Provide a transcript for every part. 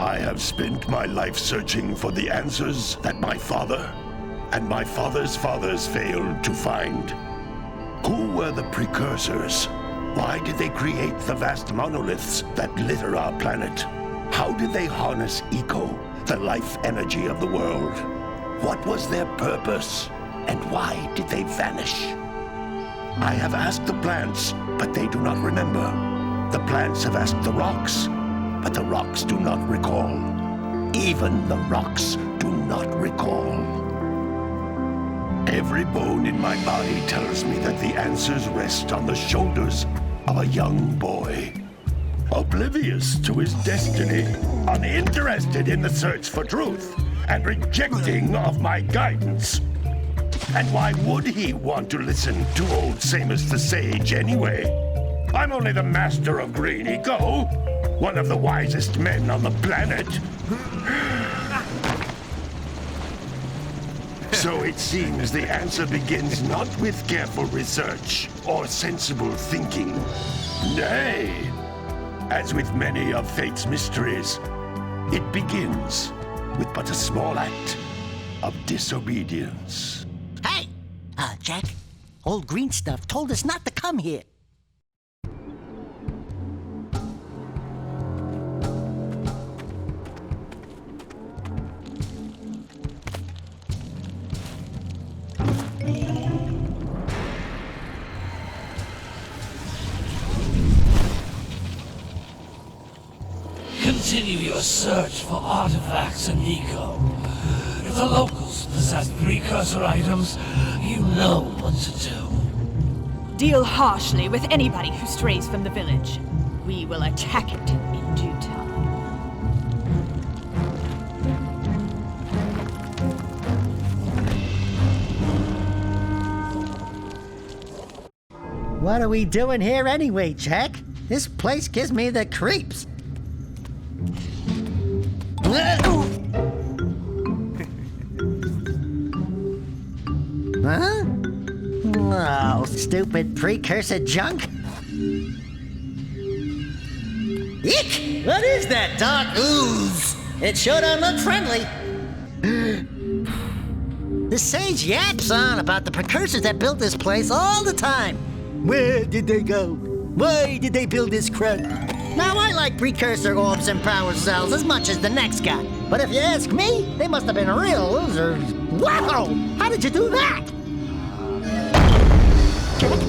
I have spent my life searching for the answers that my father and my father's fathers failed to find. Who were the precursors? Why did they create the vast monoliths that litter our planet? How did they harness eco, the life energy of the world? What was their purpose? And why did they vanish? I have asked the plants, but they do not remember. The plants have asked the rocks, but the rocks do not recall. Even the rocks do not recall. Every bone in my body tells me that the answers rest on the shoulders of a young boy. Oblivious to his destiny, uninterested in the search for truth, and rejecting of my guidance. And why would he want to listen to old Samus the Sage anyway? I'm only the master of green eco, one of the wisest men on the planet. So it seems the answer begins not with careful research or sensible thinking. Nay, as with many of fate's mysteries, it begins with but a small act of disobedience. Hey! Jack, old green stuff told us not to come here. Continue your search for artifacts and eco. If the locals possess precursor items, you know what to do. Deal harshly with anybody who strays from the village. We will attack it in due time. What are we doing here anyway, Jack? This place gives me the creeps. Huh? Oh, stupid precursor junk. Eek! What is that dark ooze? It sure don't look friendly. The sage yaps on about the precursors that built this place all the time. Where did they go? Why did they build this crud? Now, I like precursor orbs and power cells as much as the next guy. But if you ask me, they must have been real losers. Wow! How did you do that?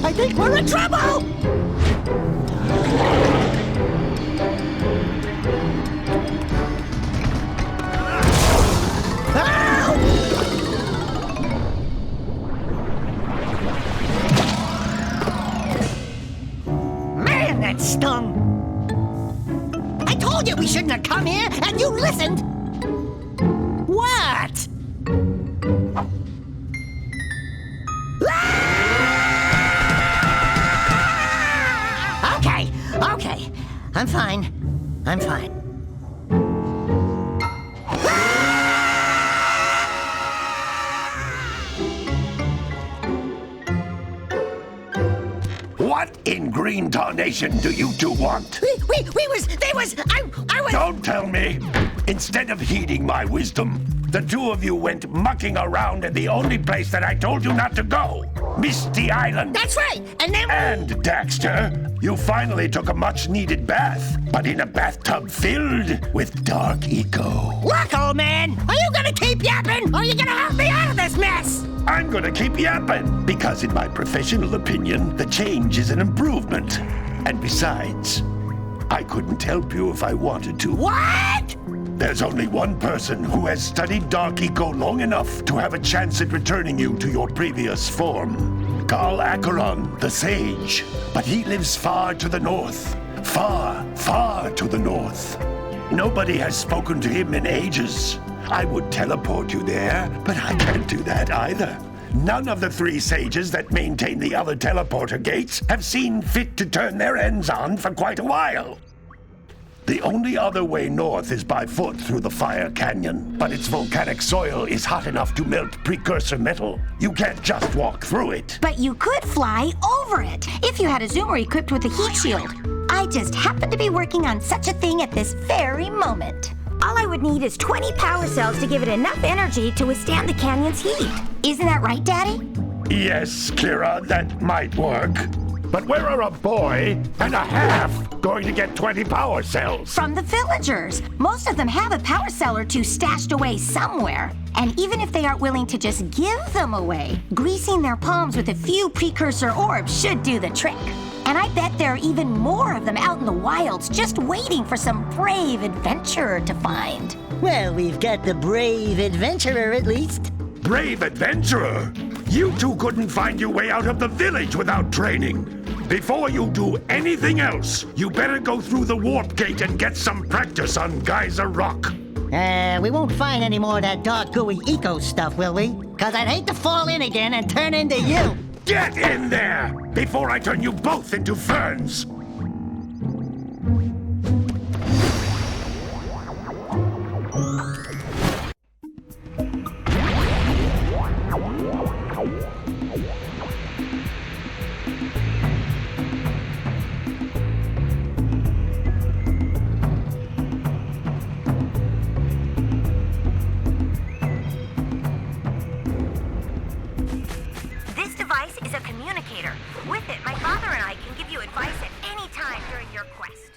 I think we're in trouble! Man, that stung! I told you we shouldn't have come here, and you listened! What? Okay. I'm fine. What in green tarnation do you two want? I was... Don't tell me! Instead of heeding my wisdom, the two of you went mucking around in the only place that I told you not to go. Misty Island. That's right, and then... And, Daxter, you finally took a much-needed bath, but in a bathtub filled with dark eco. Look, old man, are you gonna keep yapping, or are you gonna help me out of this mess? I'm gonna keep yapping, because in my professional opinion, the change is an improvement. And besides, I couldn't help you if I wanted to. What? There's only one person who has studied dark eco long enough to have a chance at returning you to your previous form. Carl Acheron, the Sage. But he lives far to the north. Far to the north. Nobody has spoken to him in ages. I would teleport you there, but I can't do that either. None of the three sages that maintain the other teleporter gates have seen fit to turn their ends on for quite a while. The only other way north is by foot through the Fire Canyon, but its volcanic soil is hot enough to melt precursor metal. You can't just walk through it. But you could fly over it if you had a zoomer equipped with a heat shield. I just happen to be working on such a thing at this very moment. All I would need is 20 power cells to give it enough energy to withstand the canyon's heat. Isn't that right, Daddy? Yes, Kira, that might work. But where are a boy and a half going to get 20 power cells? From the villagers. Most of them have a power cell or two stashed away somewhere. And even if they aren't willing to just give them away, greasing their palms with a few precursor orbs should do the trick. And I bet there are even more of them out in the wilds just waiting for some brave adventurer to find. Well, we've got the brave adventurer at least. Brave adventurer! You two couldn't find your way out of the village without training. Before you do anything else, you better go through the warp gate and get some practice on Geyser Rock. We won't find any more of that dark gooey eco stuff, will we? 'Cause I'd hate to fall in again and turn into you. Get in there before I turn you both into ferns. This device is a communicator. With it, my father and I can give you advice at any time during your quest.